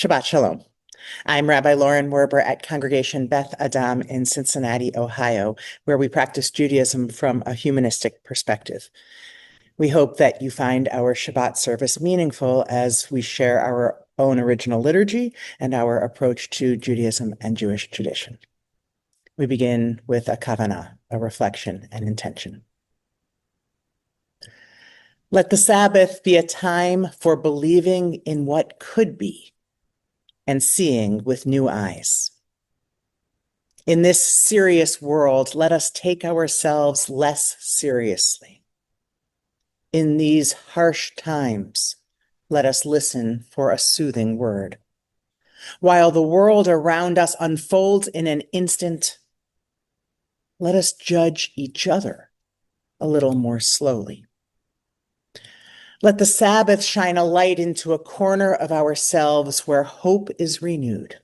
Shabbat Shalom. I'm Rabbi Lauren Werber at Congregation Beth Adam in Cincinnati, Ohio, where we practice Judaism from a humanistic perspective. We hope that you find our Shabbat service meaningful as we share our own original liturgy and our approach to Judaism and Jewish tradition. We begin with a kavanah, a reflection and intention. Let the Sabbath be a time for believing in what could be and seeing with new eyes. In this serious world, let us take ourselves less seriously. In these harsh times, let us listen for a soothing word. While the world around us unfolds in an instant, let us judge each other a little more slowly. Let the Sabbath shine a light into a corner of ourselves where hope is renewed.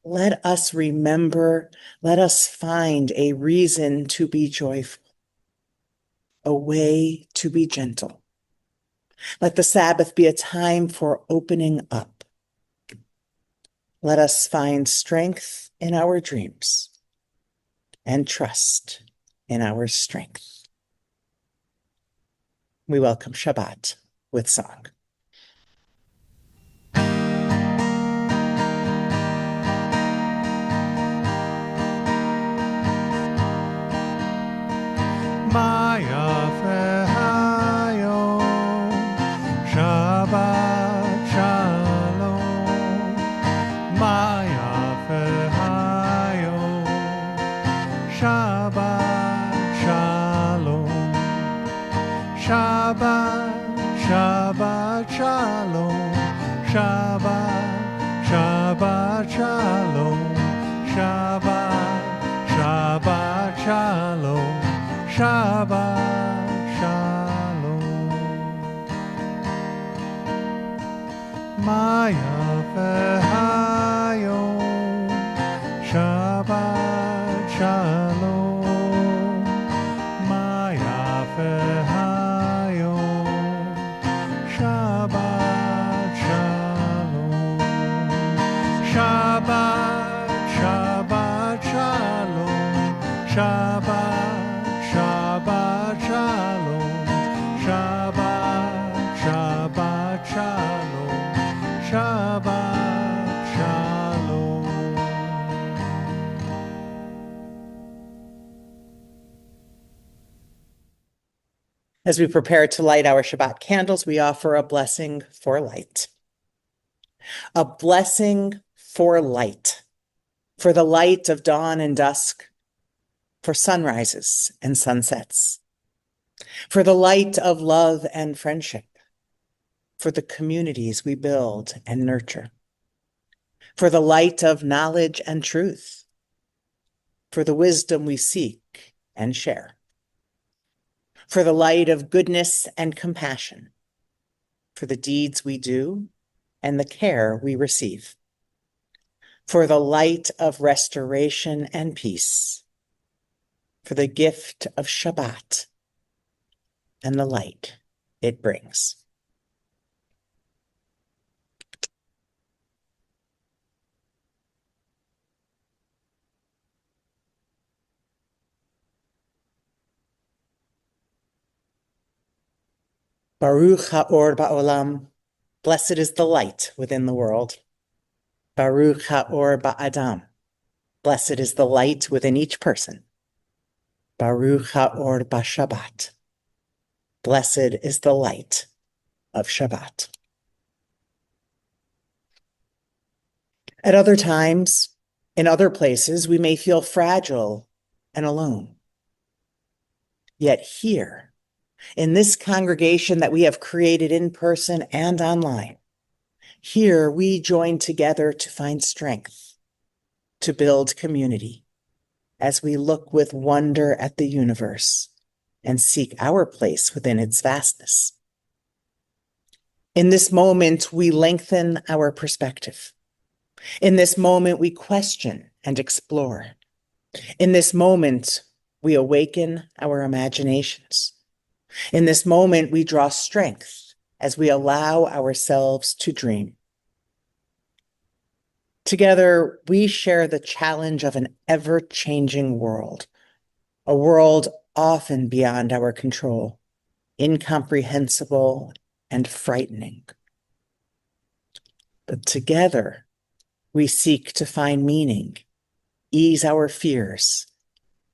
Let us remember, let us find a reason to be joyful, a way to be gentle. Let the Sabbath be a time for opening up. Let us find strength in our dreams and trust in our strength. We welcome Shabbat with song. Maya Hayom, Shabbat Shalom. Maya Hayom, Shabbat Shalom. Shabbat, Shabbat Shalom. Shabbat, Shabbat Shalom. Shabbat, Shabbat Shalom. Shabbat Shalom. Maya Hayom, Shabbat Shalom. Maya Hayom, Shabbat Shalom. Shabbat, Shabbat Shalom. Shabbat, Shabbat Shalom, Shabbat, Shabbat Shalom, Shabbat Shalom. As we prepare to light our Shabbat candles, we offer a blessing for light. A blessing for light, for the light of dawn and dusk, for sunrises and sunsets, for the light of love and friendship, for the communities we build and nurture, for the light of knowledge and truth, for the wisdom we seek and share, for the light of goodness and compassion, for the deeds we do and the care we receive, for the light of restoration and peace, for the gift of Shabbat and the light it brings. Baruch ha'or ba'olam, blessed is the light within the world. Baruch ha'or ba'adam, blessed is the light within each person. Baruch ha'or ba'Shabbat, blessed is the light of Shabbat. At other times, in other places, we may feel fragile and alone. Yet here, in this congregation that we have created in person and online, here we join together to find strength, to build community, as we look with wonder at the universe and seek our place within its vastness. In this moment, we lengthen our perspective. In this moment, we question and explore. In this moment, we awaken our imaginations. In this moment, we draw strength as we allow ourselves to dream. Together, we share the challenge of an ever-changing world, a world often beyond our control, incomprehensible and frightening. But together, we seek to find meaning, ease our fears,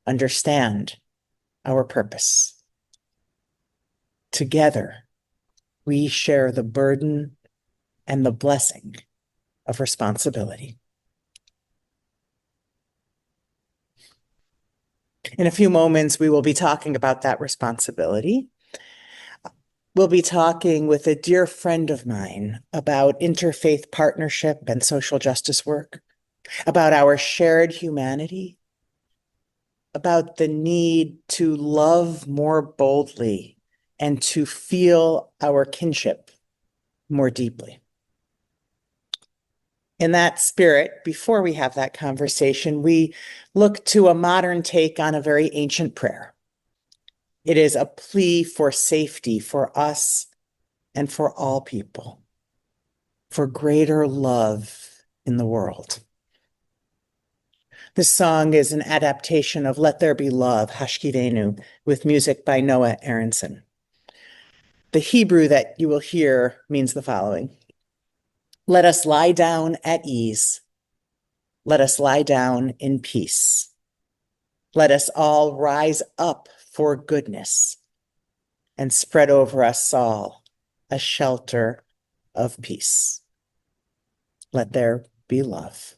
understand our purpose. Together, we share the burden and the blessing of responsibility. In a few moments, we will be talking about that responsibility. We'll be talking with a dear friend of mine about interfaith partnership and social justice work, about our shared humanity, about the need to love more boldly and to feel our kinship more deeply. In that spirit, before we have that conversation, we look to a modern take on a very ancient prayer. It is a plea for safety for us and for all people, for greater love in the world. This song is an adaptation of Let There Be Love, Hashkivenu, with music by Noah Aronson. The Hebrew that you will hear means the following: let us lie down at ease. Let us lie down in peace. Let us all rise up for goodness and spread over us all a shelter of peace. Let there be love.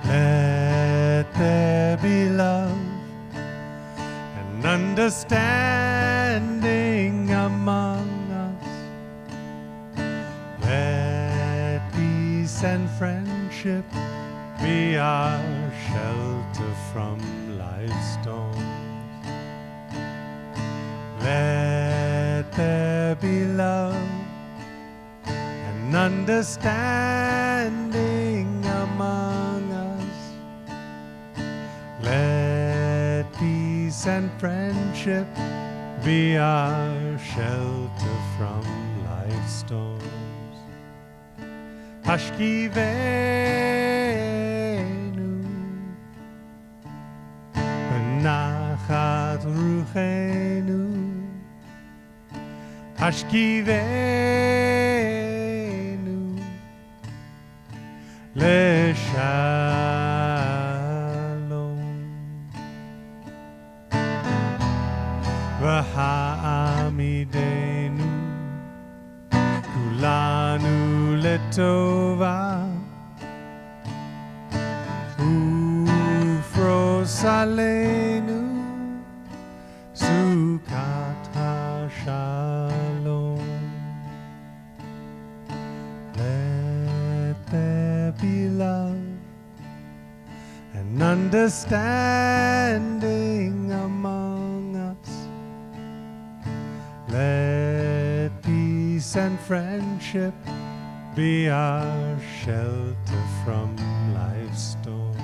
Let there be love and understanding among us. Let peace and friendship be our shelter from life's storms. Let there be love and understanding among us. Let peace and friendship be our shelter from life's storms. Hashkivenu benachat ruchenu. Hashkivenu leshalom v'ha'amidenu kulanu letova ufros aleinu sukat hashalom. Let there be love and understanding among us. Let peace and friendship be our shelter from life's storms.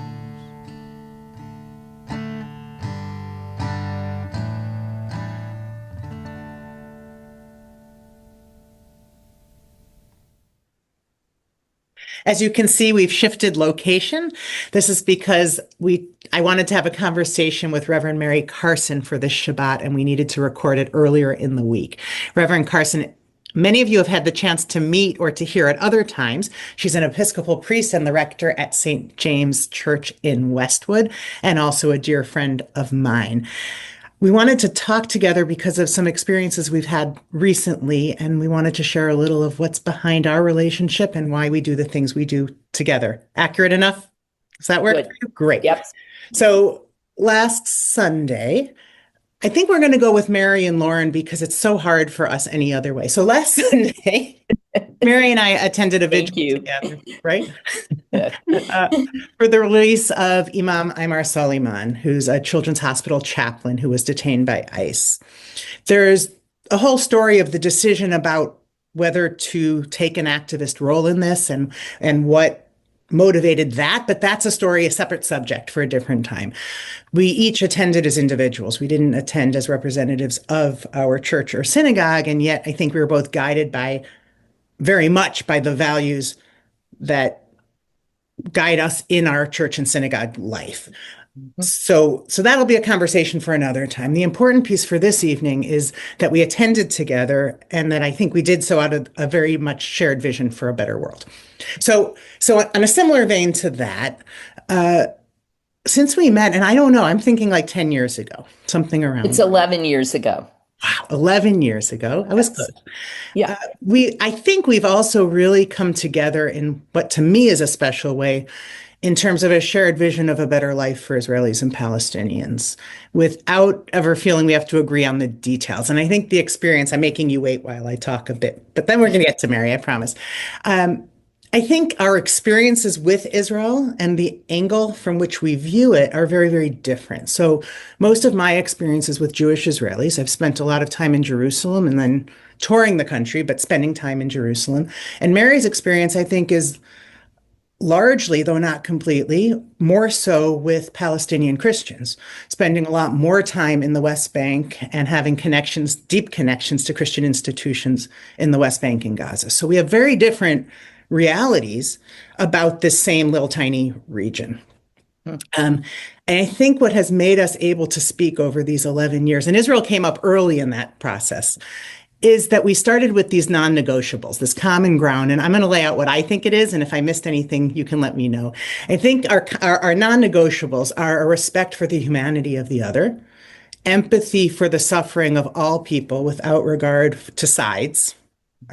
As you can see, we've shifted location. This is because I wanted to have a conversation with Reverend Mary Carson for this Shabbat, and we needed to record it earlier in the week. Reverend Carson, many of you have had the chance to meet or to hear at other times. She's an Episcopal priest and the rector at St. James Church in Westwood, and also a dear friend of mine. We wanted to talk together because of some experiences we've had recently, and we wanted to share a little of what's behind our relationship and why we do the things we do together. Accurate enough? Does that work? Good. Great. Yep. So last Sunday, I think we're going to go with Mary and Lauren because it's so hard for us any other way. So last Sunday, Mary and I attended a Thank vigil you. together, right? For the release of Imam Aymar Soliman, who's a children's hospital chaplain who was detained by ICE. There's a whole story of the decision about whether to take an activist role in this and what motivated that, but that's a story, a separate subject for a different time. We each attended as individuals. We didn't attend as representatives of our church or synagogue, and yet I think we were both guided by very much by the values that guide us in our church and synagogue life. So that'll be a conversation for another time. The important piece for this evening is that we attended together and that I think we did so out of a very much shared vision for a better world. So on a similar vein to that, since we met, and I don't know, I'm thinking like 10 years ago, something around It's 11 years ago. wow, 11 years ago. I was close. Yeah. I think we've also really come together in what to me is a special way in terms of a shared vision of a better life for Israelis and Palestinians without ever feeling we have to agree on the details. And I think the experience, I'm making you wait while I talk a bit, but then we're going to get to Mary, I promise. I think our experiences with Israel and the angle from which we view it are very, very different. So most of my experiences with Jewish Israelis, I've spent a lot of time in Jerusalem and then touring the country, but spending time in Jerusalem. And Mary's experience, I think, is largely, though not completely, more so with Palestinian Christians, spending a lot more time in the West Bank and having connections, deep connections to Christian institutions in the West Bank and Gaza. So we have very different realities about this same little tiny region. And I think what has made us able to speak over these 11 years, and Israel came up early in that process, is that we started with these non-negotiables, this common ground. And I'm going to lay out what I think it is. And if I missed anything, you can let me know. I think our non-negotiables are a respect for the humanity of the other, empathy for the suffering of all people without regard to sides.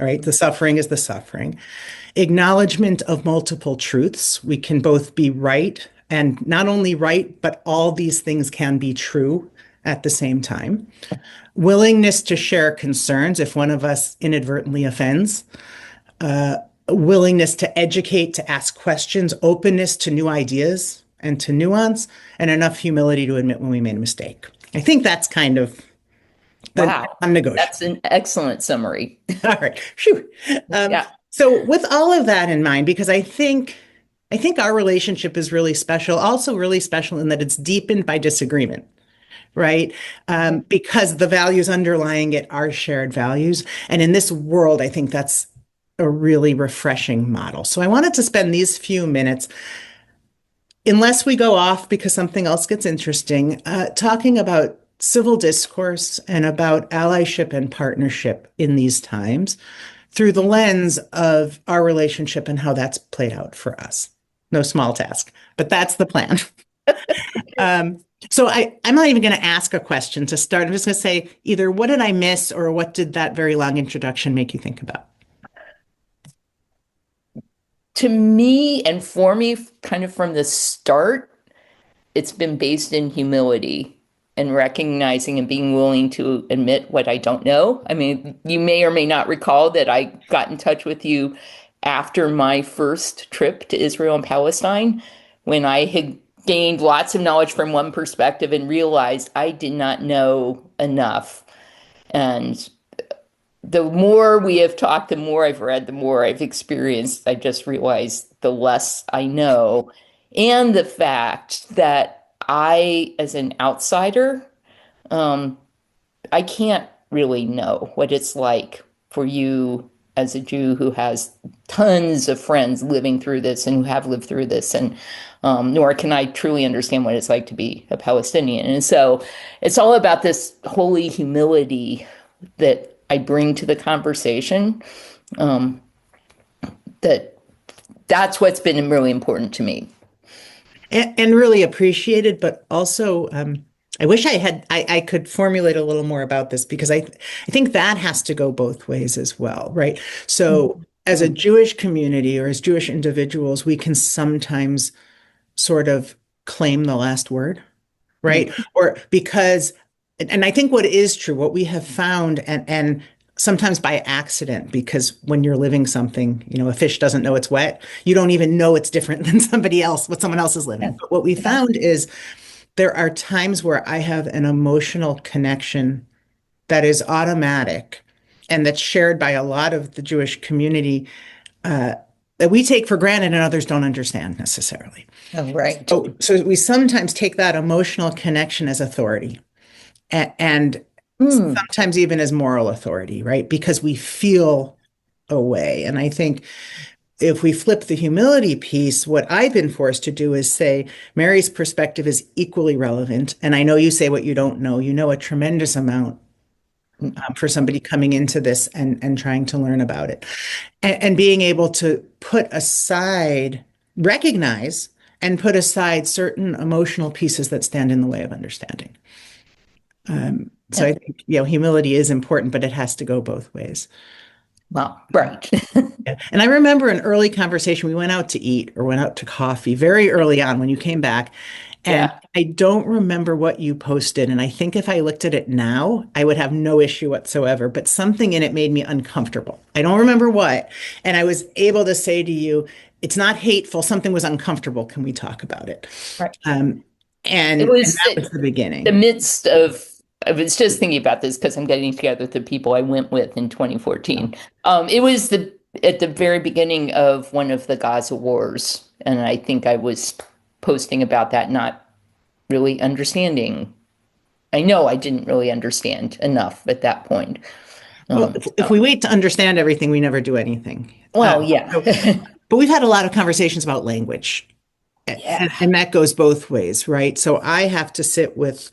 All right, the suffering is the suffering. Acknowledgement of multiple truths. We can both be right, and not only right, but all these things can be true at the same time. Willingness to share concerns if one of us inadvertently offends. Willingness to educate, to ask questions, openness to new ideas and to nuance, and enough humility to admit when we made a mistake. I think that's kind of Wow. non-negotiable. That's an excellent summary. All right. Phew. Yeah. So with all of that in mind, because I think our relationship is really special, also really special in that it's deepened by disagreement, right? Because the values underlying it are shared values. And in this world, I think that's a really refreshing model. So I wanted to spend these few minutes, unless we go off because something else gets interesting, talking about civil discourse and about allyship and partnership in these times through the lens of our relationship and how that's played out for us. No small task, but that's the plan. So I'm not even going to ask a question to start. I'm just going to say either what did I miss or what did that very long introduction make you think about? To me and for me, kind of from the start, it's been based in humility and recognizing and being willing to admit what I don't know. I mean, you may or may not recall that I got in touch with you after my first trip to Israel and Palestine, when I had gained lots of knowledge from one perspective and realized I did not know enough. And the more we have talked, the more I've read, the more I've experienced, I just realized the less I know. And the fact that I, as an outsider, I can't really know what it's like for you as a Jew who has tons of friends living through this and who have lived through this, and nor can I truly understand what it's like to be a Palestinian. And so it's all about this holy humility that I bring to the conversation. That's what's been really important to me. And really appreciated, but also I wish I could formulate a little more about this because I think that has to go both ways as well, right? So as a Jewish community or as Jewish individuals, we can sometimes sort of claim the last word, right? Or because, and I think what is true, what we have found, and sometimes by accident, because when you're living something, a fish doesn't know it's wet. You don't even know it's different than what someone else is living. But what we found is there are times where I have an emotional connection that is automatic and that's shared by a lot of the Jewish community that we take for granted and others don't understand necessarily. Oh, right. So we sometimes take that emotional connection as authority and Mm, sometimes even as moral authority, right? Because we feel a way. And I think if we flip the humility piece, what I've been forced to do is say Mary's perspective is equally relevant. And I know you say what you don't know. You know a tremendous amount for somebody coming into this and trying to learn about it. And being able to put aside, recognize, and put aside certain emotional pieces that stand in the way of understanding. So yeah. I think, humility is important, but it has to go both ways. Well, right. Yeah. And I remember an early conversation. We went out to eat or went out to coffee very early on when you came back. And Yeah. I don't remember what you posted. And I think if I looked at it now, I would have no issue whatsoever. But something in it made me uncomfortable. I don't remember what. And I was able to say to you, it's not hateful. Something was uncomfortable. Can we talk about it? Right. Um, It and was that was the the beginning. midst of, I was just thinking about this because I'm getting together with the people I went with in 2014. It was at the very beginning of one of the Gaza wars, and I think I was posting about that, not really understanding. I know I didn't really understand enough at that point. Well, if we wait to understand everything, we never do anything. Well, yeah. So, but we've had a lot of conversations about language. Yeah. And that goes both ways, right? So I have to sit with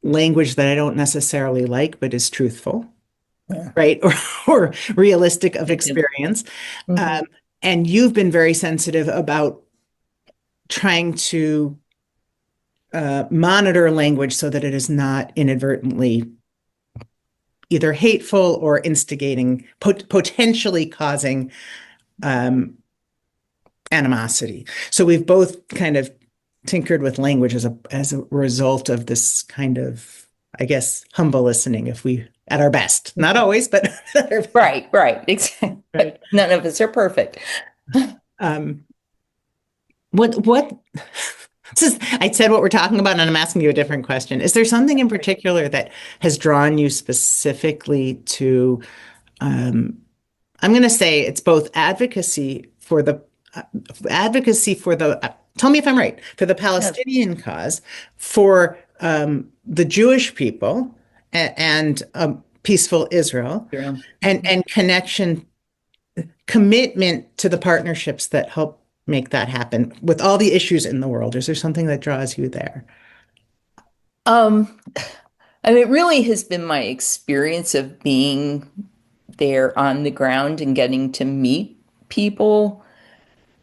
language that I don't necessarily like, but is truthful, Yeah. right? Or realistic of Me too. experience. Mhm. Um, and you've been very sensitive about trying to monitor language so that it is not inadvertently either hateful or instigating, potentially causing animosity. So we've both kind of tinkered with language as a result of this kind of, I guess, humble listening if we at our best. Not always, but at our best. Right, right. Exactly. Right. None of us are perfect. Um, what I said what we're talking about, and I'm asking you a different question. Is there something in particular that has drawn you specifically to I'm going to say it's both uh, advocacy for the tell me if I'm right, for the Yeah. Palestinian cause, for the Jewish people and peaceful Israel, True. and connection, commitment to the partnerships that help make that happen with all the issues in the world. Is there something that draws you there? Um, I mean, it really has been my experience of being there on the ground and getting to meet people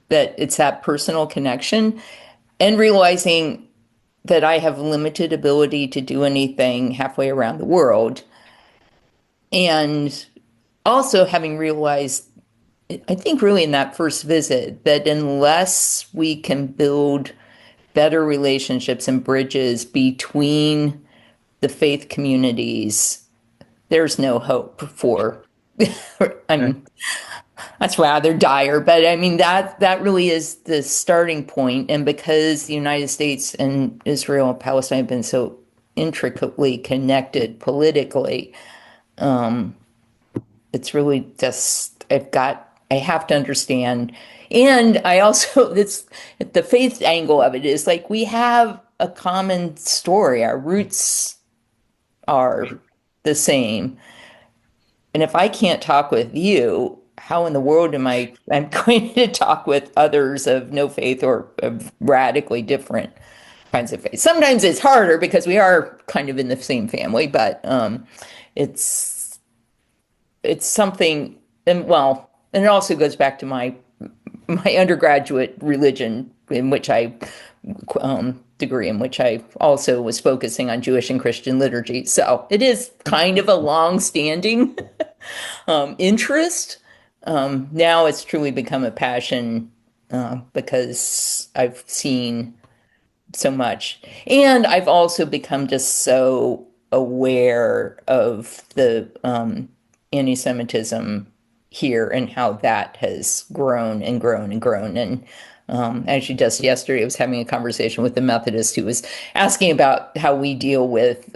that it's that personal connection and realizing that I have limited ability to do anything halfway around the world. And also having realized, I think really in that first visit, that unless we can build better relationships and bridges between the faith communities, there's no hope for, I Right. mean, that's rather dire, but I mean that really is the starting point. And because the United States and Israel and Palestine have been so intricately connected politically, it's really just I have to understand. And I also it's the faith angle of it is like we have a common story. Our roots are the same. And if I can't talk with you, how in the world I'm going to talk with others of no faith or of radically different kinds of faith? Sometimes it's harder because we are kind of in the same family, but it's it's something, and well, and it also goes back to my undergraduate religion, in which I degree, in which I also was focusing on Jewish and Christian liturgy. So it is kind of a long-standing interest. Now it's truly become a passion because I've seen so much. And I've also become just so aware of the anti-Semitism here and how that has grown and grown and grown. And actually, just yesterday, I was having a conversation with the Methodist who was asking about how we deal with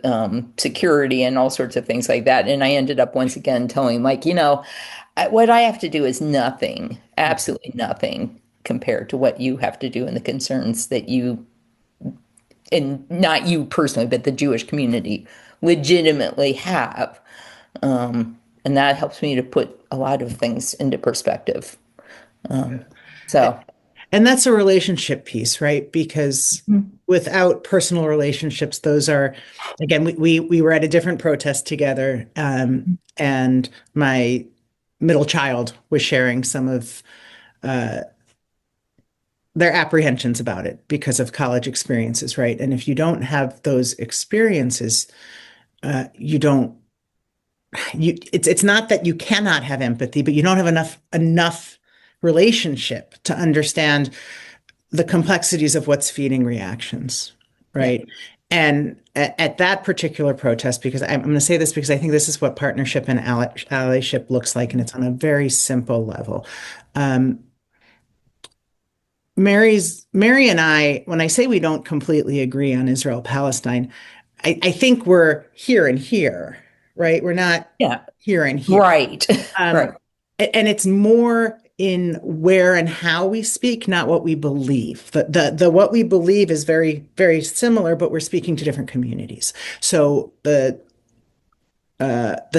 security and all sorts of things like that. And I ended up once again telling him, like, what I have to do is nothing, absolutely nothing compared to what you have to do and the concerns that you, and not you personally, but the Jewish community legitimately have. And that helps me to put a lot of things into perspective. So, And that's a relationship piece, right? Because Mhm. without personal relationships, those are, again, we were at a different protest together, and my middle child was sharing some of their apprehensions about it because of college experiences, right? And if you don't have those experiences, you don't it's not that you cannot have empathy, but you don't have enough relationship to understand the complexities of what's feeding reactions, Yeah. right? And at that particular protest, because I'm going to say this because I think this is what partnership and allyship looks like, and it's on a very simple level. Um, Mary and I, when I say we don't completely agree on Israel Palestine, I think we're here and here, right? We're not Yeah. here and here. Right. Right. Um, and it's more in where and how we speak, not what we believe. The what we believe is very, very similar, but we're speaking to different communities. So the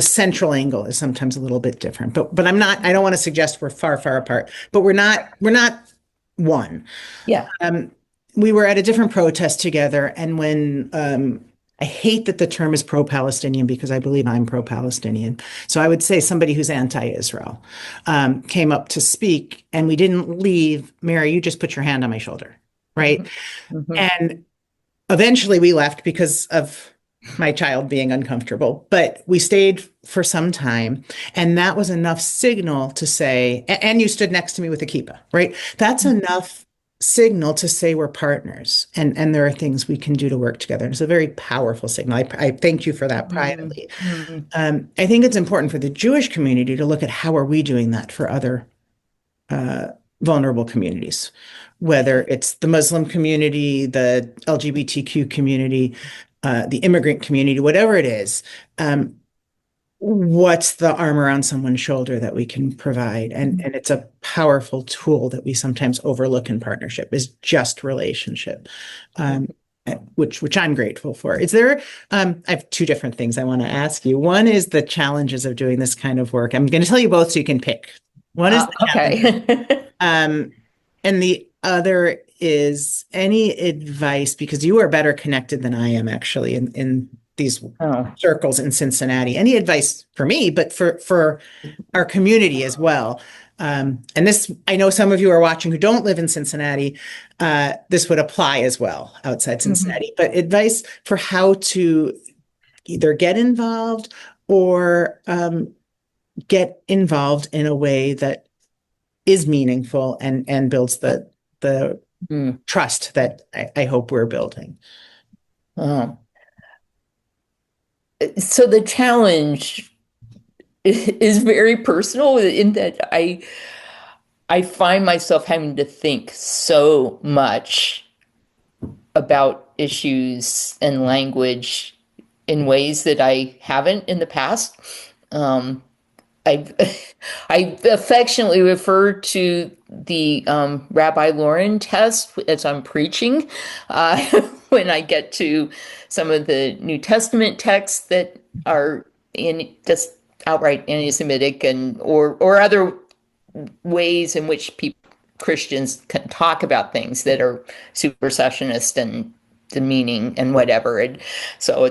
central angle is sometimes a little bit different. But I don't want to suggest we're far, far apart, but we're not one. Yeah. We were at a different protest together, and when I hate that the term is pro-Palestinian because I believe I'm pro-Palestinian. So I would say somebody who's anti-Israel came up to speak, and we didn't leave. Mary, you just put your hand on my shoulder, right? Mhm. And eventually we left because of my child being uncomfortable, but we stayed for some time. And that was enough signal to say, and you stood next to me with a kippah, right? That's enough signal to say we're partners and there are things we can do to work together. It's a very powerful signal. I thank you for that Mhm. privately. Mhm. I think it's important for the Jewish community to look at how are we doing that for other uh, vulnerable communities, whether it's the Muslim community, the LGBTQ community, the immigrant community, whatever it is. What's the arm around someone's shoulder that we can provide? And it's a powerful tool that we sometimes overlook in partnership is just relationship. Um, which I'm grateful for. Is there, I have two different things I want to ask you. One is the challenges of doing this kind of work. I'm going to tell you both so you can pick. One is the challenge. Okay. Um, and the other is any advice, because you are better connected than I am actually in these Oh. circles in Cincinnati. Any advice for me, but for our community as well. And this, I know some of you are watching who don't live in Cincinnati. This would apply as well outside Mhm. Cincinnati, but advice for how to either get involved or get involved in a way that is meaningful and builds the Mm. trust that I hope we're building. Oh. So the challenge is very personal in that I find myself having to think so much about issues and language in ways that I haven't in the past. Um, I I affectionately refer to the Rabbi Lauren test as I'm preaching uh, when I get to some of the New Testament texts that are in just outright anti-Semitic and or other ways in which people Christians can talk about things that are supersessionist and demeaning and whatever. And so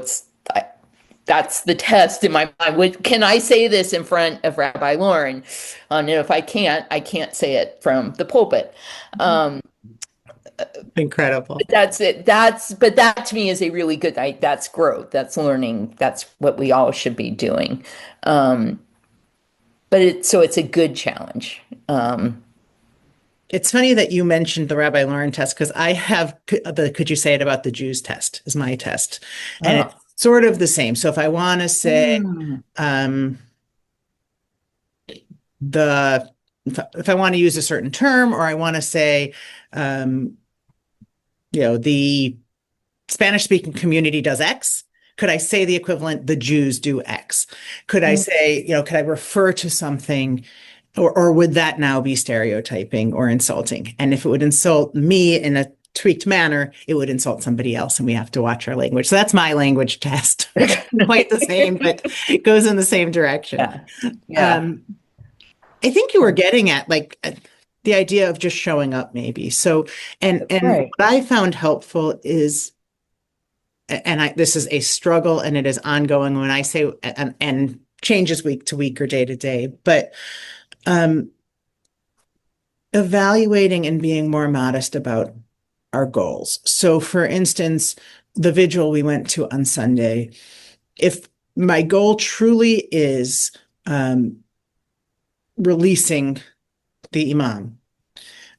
that's the test in my mind. Can I say this in front of Rabbi Lauren? And if I can't say it from the pulpit. Um, Incredible. that's it. But that to me is a really good. That's growth. That's learning. That's what we all should be doing. Um, but it's a good challenge. It's funny that you mentioned the Rabbi Lauren test because I have the could you say it about the Jews test is my test. And it's Oh. sort of the same. So if I want to say Mm. um, the if I want to use a certain term or I want to say the Spanish speaking community does X, Could I say the equivalent, the Jews do X? Could I Mm. say, could I refer to something, or would that now be stereotyping or insulting? And if it would insult me in a tweaked manner, it would insult somebody else, and we have to watch our language. So that's my language test. It's not quite the same, but it goes in the same direction. Yeah. Yeah. I think you were getting at like the idea of just showing up, maybe. So, and Right. what I found helpful is, and this is a struggle, and it is ongoing when I say, and changes week to week or day to day, but evaluating and being more modest about our goals. So, for instance, the vigil we went to on Sunday, if my goal truly is releasing the imam,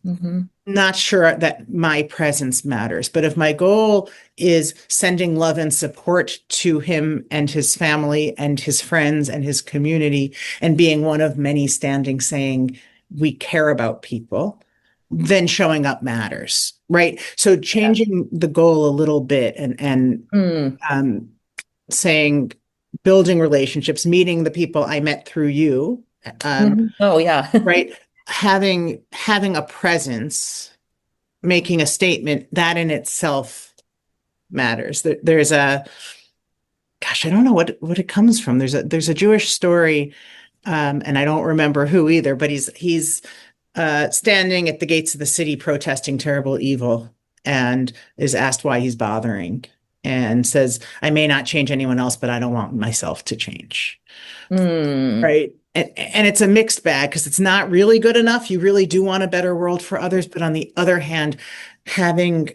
Mm-hmm. not sure that my presence matters. But if my goal is sending love and support to him and his family and his friends and his community, and being one of many standing saying, we care about people, then showing up matters, right? So changing the goal a little bit, and saying, building relationships, meeting the people I met through you, Oh, yeah. right? Having a presence, making a statement, that in itself matters. There's gosh, I don't know what it comes from. There's a Jewish story, and I don't remember who either, but he's standing at the gates of the city protesting terrible evil, and is asked why he's bothering, and says, I may not change anyone else, but I don't want myself to change. Mm. Right. And it's a mixed bag, because it's not really good enough. You really do want a better world for others. But on the other hand, having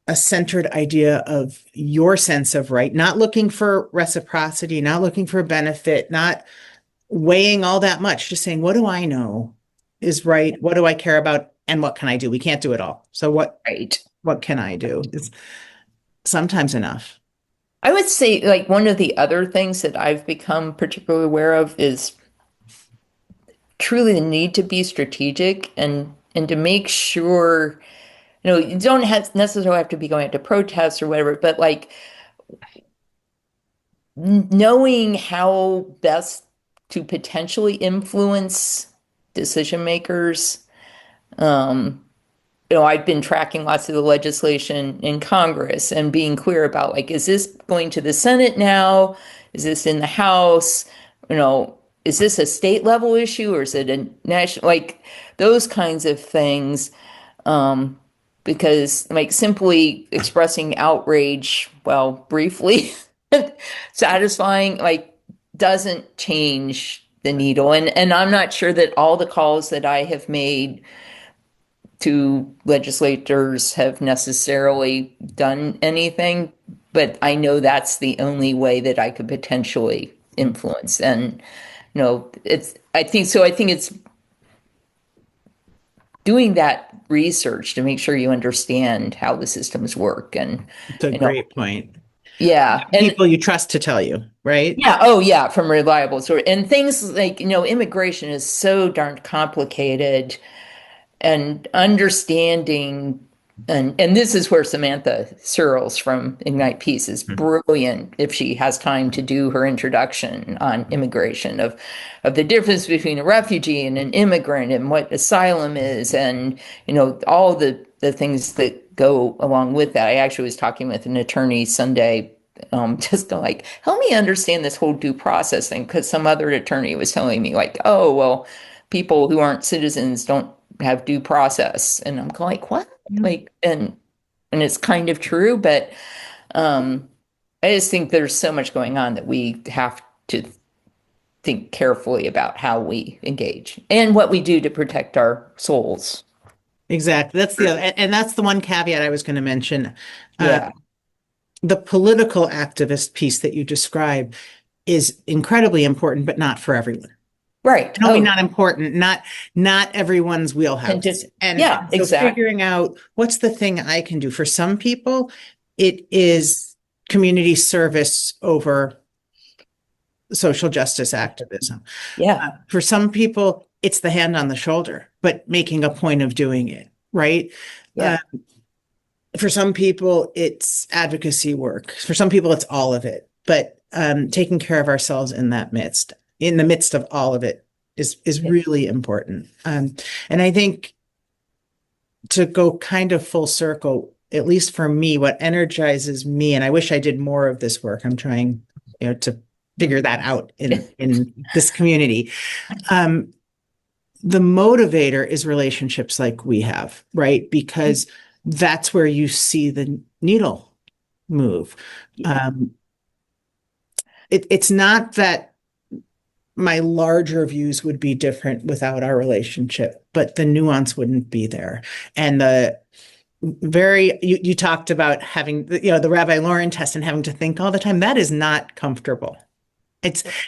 a centered idea of your sense of right, not looking for reciprocity, not looking for benefit, not weighing all that much, just saying, what do I know is right? What do I care about? And what can I do? We can't do it all. So Right. what can I do? It's sometimes enough. I would say, like, one of the other things that I've become particularly aware of is truly the need to be strategic and to make sure, you don't necessarily have to be going out to protests or whatever, but like knowing how best to potentially influence decision makers. I've been tracking lots of the legislation in Congress and being clear about, like, is this going to the Senate now? Is this in the House? Is this a state level issue, or is it a national, like those kinds of things? Because like simply expressing outrage, well, briefly satisfying, like, doesn't change the needle. And I'm not sure that all the calls that I have made to legislators have necessarily done anything, but I know that's the only way that I could potentially influence. And I think it's doing that research to make sure you understand how the systems work. And It's a great point. yeah, and People you trust to tell you, right? yeah, oh yeah, from reliable source. And things like, immigration is so darn complicated, and understanding, and this is where Samantha Searles from Ignite Peace is brilliant, if she has time to do her introduction on immigration, of the difference between a refugee and an immigrant, and what asylum is, and all the things that go along with that. I actually was talking with an attorney Sunday, just to, like, help me understand this whole due process thing, because some other attorney was telling me, like, oh well, people who aren't citizens don't have due process, and I'm like, what? Like, and it's kind of true, but I just think there's so much going on that we have to think carefully about how we engage and what we do to protect our souls. Exactly. And that's the one caveat I was going to mention. Yeah. The political activist piece that you describe is incredibly important, but not for everyone. Right. Not only not important, not everyone's wheelhouse. And yeah, so exactly. figuring out what's the thing I can do. For some people, it is community service over social justice activism. Yeah. For some people, it's the hand on the shoulder, but making a point of doing it, right? Yeah. For some people, it's advocacy work. For some people, it's all of it. but taking care of ourselves in the midst of all of it is Yeah. really important. And I think to go kind of full circle, at least for me, what energizes me, and I wish I did more of this work. I'm trying, to figure that out in this community. The motivator is relationships like we have, right? Because that's where you see the needle move. It's not that my larger views would be different without our relationship, but the nuance wouldn't be there. And you talked about having, the Rabbi Lauren test and having to think all the time. That is not comfortable.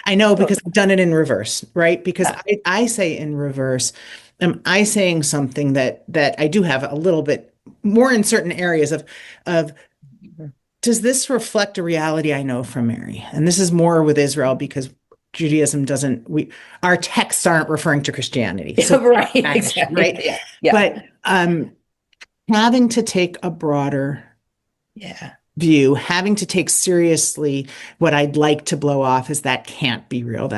I know because I've done it in reverse, right? Because I say in reverse, am I saying something that I do have a little bit more in certain areas of does this reflect a reality I know from Mary? And this is more with Israel because Judaism our texts aren't referring to Christianity. So Right, exactly. right. Yeah. Yeah. But having to take a broader view, having to take seriously what I'd like to blow off is that can't be real.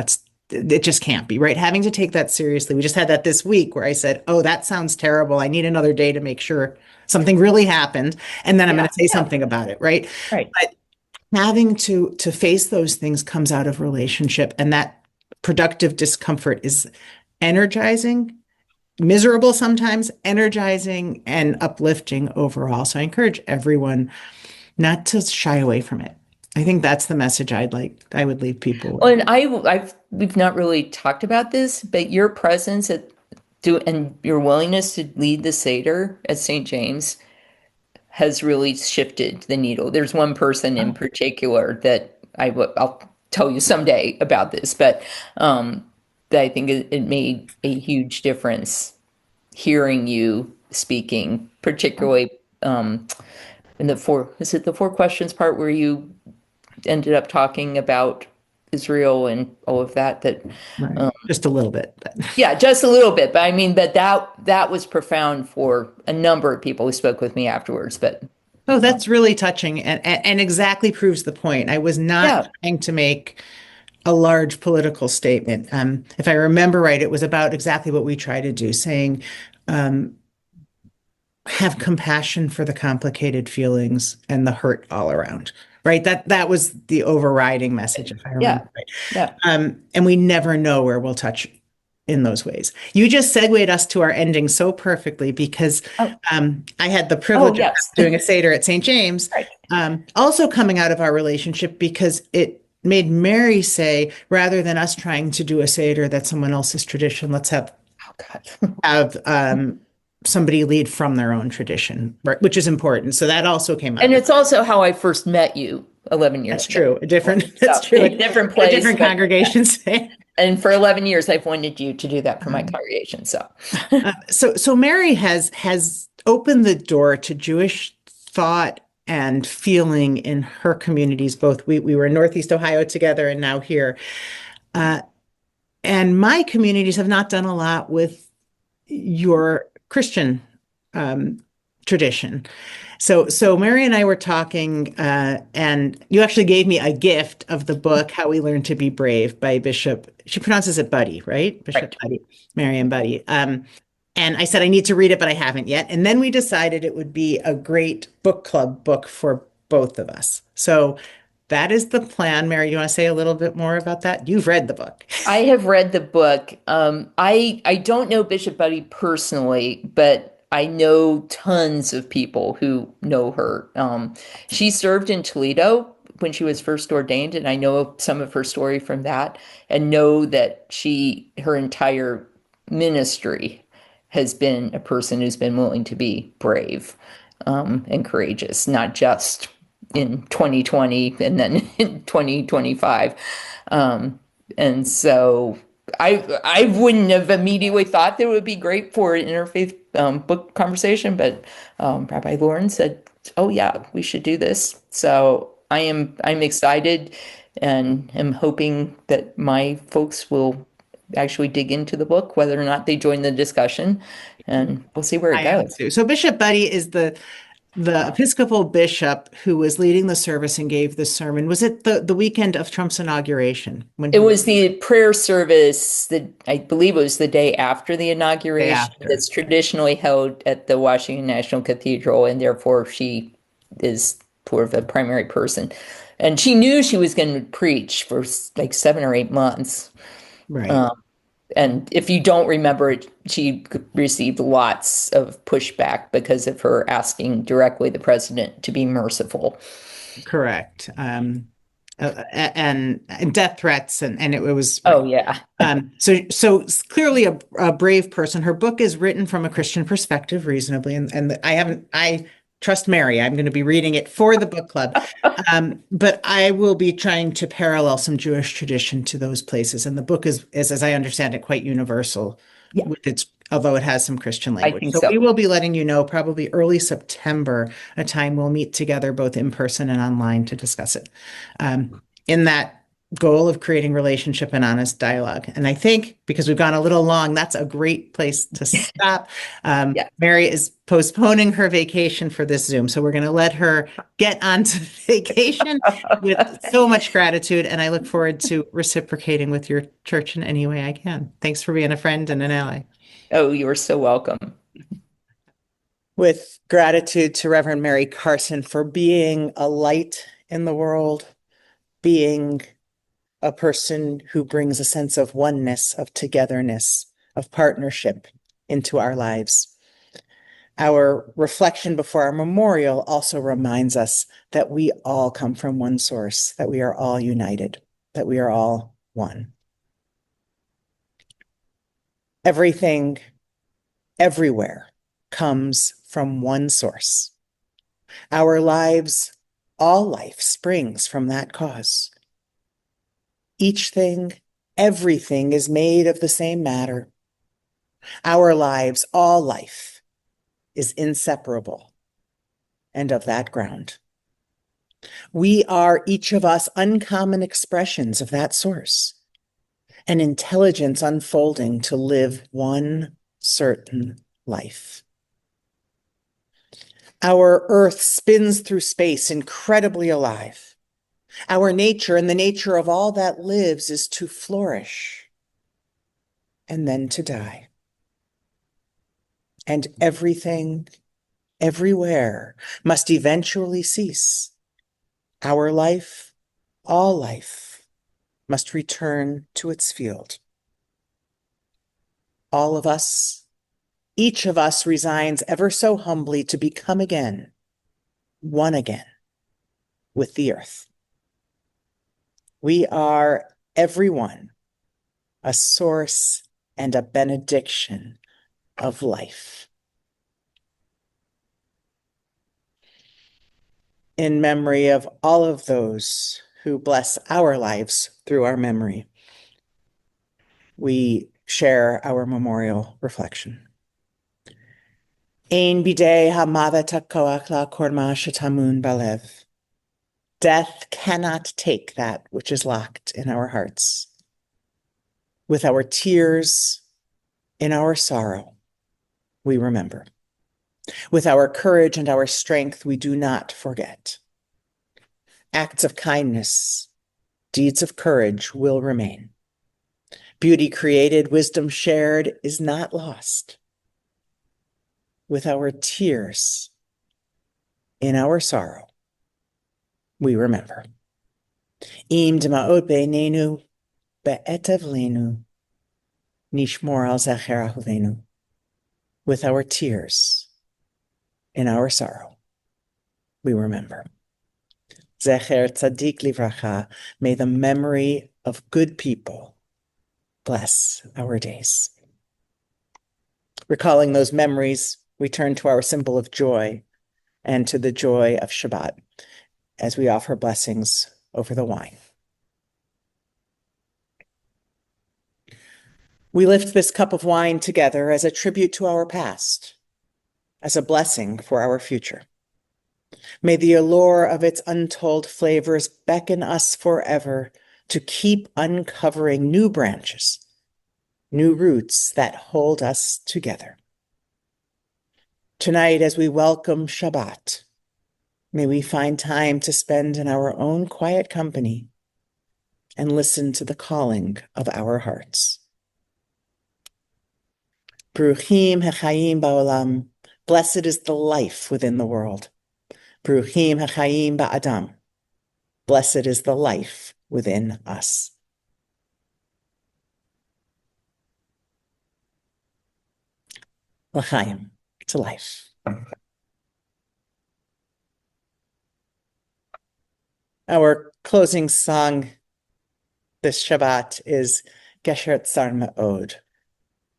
It just can't be, right? Having to take that seriously. We just had that this week where I said, oh, that sounds terrible. I need another day to make sure something really happened. And then I'm going to say something about it, right? Right. But having to face those things comes out of relationship, and that productive discomfort is energizing, miserable sometimes, energizing, and uplifting overall. So I encourage everyone not to shy away from it. I think that's the message I would leave people with. Well, and we've not really talked about this, but your presence and your willingness to lead the Seder at St. James has really shifted the needle. There's one person in particular that I'll tell you someday about this, but that I think it made a huge difference hearing you speaking, particularly in the four questions part where you ended up talking about Israel and all of that. Right. Just a little bit. Yeah, just a little bit. But I mean, that was profound for a number of people who spoke with me afterwards. But oh, that's really touching and exactly proves the point. I was not trying to make a large political statement. If I remember right, it was about exactly what we try to do, saying, have compassion for the complicated feelings and the hurt all around. Right. That was the overriding message, if I remember right. Yeah. And we never know where we'll touch in those ways. You just segued us to our ending so perfectly because I had the privilege of doing a Seder at St. James, also coming out of our relationship because it made Mary say, rather than us trying to do a Seder that's someone else's tradition, let's have somebody lead from their own tradition, right, which is important. So that also came up. And it's also how I first met you 11 years ago. That's true. A different place. Different congregations. And for 11 years, I've wanted you to do that for my congregation. So Mary has opened the door to Jewish thought and feeling in her communities. Both we were in Northeast Ohio together and now here. And my communities have not done a lot with your Christian tradition. So Mary and I were talking, and you actually gave me a gift of the book, How We Learn to Be Brave by Bishop, she pronounces it Buddy, right? Bishop Buddy, Marian Buddy. And I said, I need to read it, but I haven't yet. And then we decided it would be a great book club book for both of us. So that is the plan. Mary, you want to say a little bit more about that? You've read the book. I have read the book. I don't know Bishop Buddy personally, but I know tons of people who know her. She served in Toledo when she was first ordained, and I know some of her story from that, and know that her entire ministry has been a person who's been willing to be brave and courageous, not just in 2020 and then in 2025. And so I wouldn't have immediately thought that it would be great for an interfaith book conversation, but Rabbi Lauren said, oh yeah, we should do this. So I'm excited and am hoping that my folks will actually dig into the book, whether or not they join the discussion, and we'll see where it goes. So Bishop Buddy is the The Episcopal bishop who was leading the service and gave the sermon, was it the weekend of Trump's inauguration when It he was the prayer service that I believe it was the day after the day inauguration after? that's traditionally held at the Washington National Cathedral, and therefore she is sort of a primary person. And she knew she was going to preach for like 7 or 8 months. Right. Um, and if you don't remember it, she received lots of pushback because of her asking directly the president to be merciful. Correct. And death threats and it was right. Oh, yeah. So clearly a brave person. Her book is written from a Christian perspective, reasonably, and I trust Mary. I'm going to be reading it for the book club, but I will be trying to parallel some Jewish tradition to those places. And the book is as I understand it, quite universal Yeah, with its, although it has some Christian I language. think So so. we will be letting you know probably early September, a time we'll meet together both in person and online to discuss it. In that goal of creating relationship and honest dialogue. And I think because we've gone a little long, that's a great place to stop. Yeah. Mary is postponing her vacation for this Zoom. So we're going to let her get on to vacation with so much gratitude. And I look forward to reciprocating with your church in any way I can. Thanks for being a friend and an ally. Oh, you are so welcome. With gratitude to Reverend Mary Carson for being a light in the world, being a person who brings a sense of oneness, of togetherness, of partnership into our lives. Our reflection before our memorial also reminds us that we all come from one source, that we are all united, that we are all one. Everything, everywhere, comes from one source. Our lives, all life springs from that cause. Each thing, everything is made of the same matter. Our lives, all life, is inseparable and of that ground. We are each of us uncommon expressions of that source, an intelligence unfolding to live one certain life. Our earth spins through space, incredibly alive. Our nature and the nature of all that lives is to flourish and then to die. And everything, everywhere, must eventually cease. Our life, all life, must return to its field. All of us, each of us resigns ever so humbly to become again, one again with the earth. We are, everyone, a source and a benediction of life. In memory of all of those who bless our lives through our memory, we share our memorial reflection. Ein bidei hamavet hakoach la'korma shetamun balev. Death cannot take that which is locked in our hearts. With our tears, in our sorrow, we remember. With our courage and our strength, we do not forget. Acts of kindness, deeds of courage will remain. Beauty created, wisdom shared is not lost. With our tears, in our sorrow, we remember. Im dma'ot beinenu be'et avlenu nishmor al zecher ahuvenu. With our tears, in our sorrow, we remember. Zecher tzadik livracha, may the memory of good people bless our days. Recalling those memories, we turn to our symbol of joy and to the joy of Shabbat as we offer blessings over the wine. We lift this cup of wine together as a tribute to our past, as a blessing for our future. May the allure of its untold flavors beckon us forever to keep uncovering new branches, new roots that hold us together. Tonight, as we welcome Shabbat, may we find time to spend in our own quiet company and listen to the calling of our hearts. Bruchim hechayim ba'olam. Blessed is the life within the world. Bruchim hechayim ba'adam. Blessed is the life within us. L'chaim, to life. Our closing song this Shabbat is Gesher Tzar Ma'od.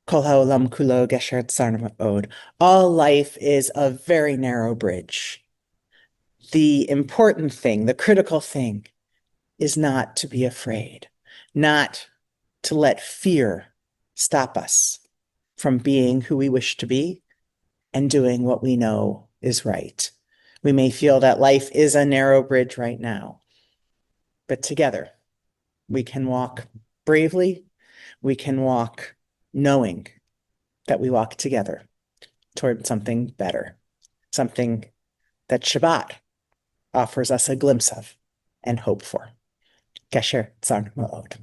Kol ha'olam kulo Gesher Tzar Ma'od. All life is a very narrow bridge. The important thing, the critical thing, is not to be afraid, not to let fear stop us from being who we wish to be and doing what we know is right. We may feel that life is a narrow bridge right now, but together we can walk bravely. We can walk knowing that we walk together toward something better, something that Shabbat offers us a glimpse of and hope for. Gesher Tzar Ma'od.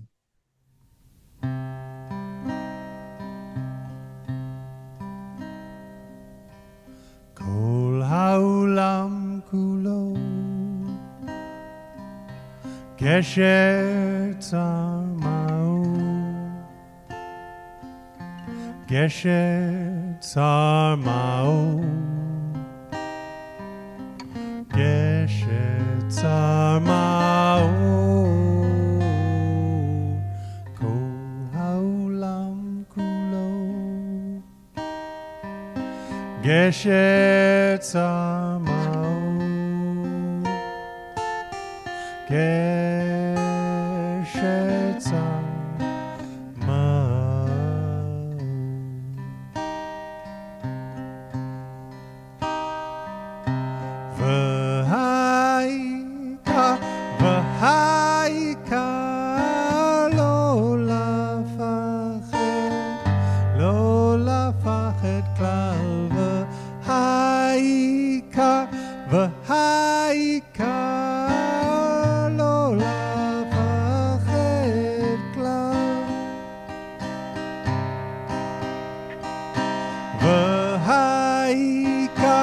Kol ha'olam kulo Gesher Tzar Ma'od Gesher Tzar Ma'od Gesher Tzar Ma'od Kol ha'olam kulo Gesher Tzar Ma'od Gesher Tzar Ma'od V'ha'ika v'ha'ika lo lafachet klal v'ha'ika lo lafachet klal v'ha'ika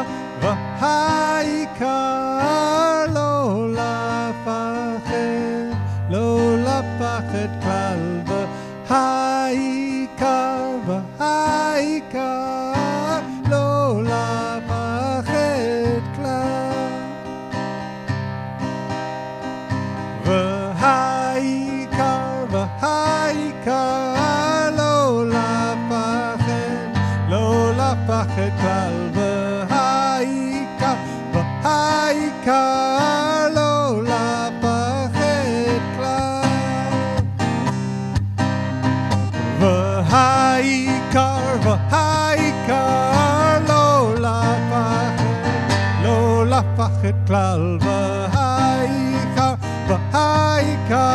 lo lafachet klal v'ha'ika lo lafachet klal v'ha'ika lo lafachet klal v'ha'ika lo lafachet klal v'ha'ika lo lafachet klal v'ha'ika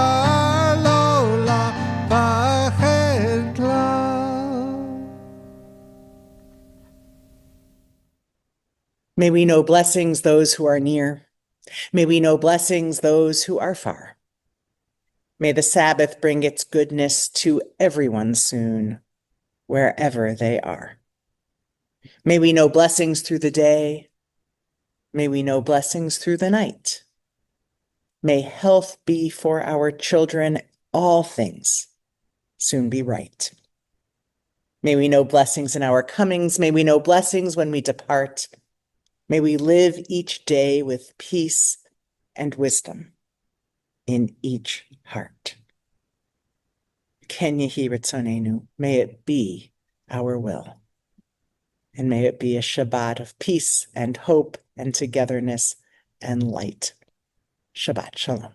lo lafachet klal. May we know blessings those who are near. May we know blessings those who are far. May the Sabbath bring its goodness to everyone soon, wherever they are. May we know blessings through the day. May we know blessings through the night. May health be for our children, all things soon be right. May we know blessings in our comings. May we know blessings when we depart. May we live each day with peace and wisdom in each heart. Ken yehi ratzonenu. May it be our will. And may it be a Shabbat of peace and hope and togetherness and light. Shabbat Shalom.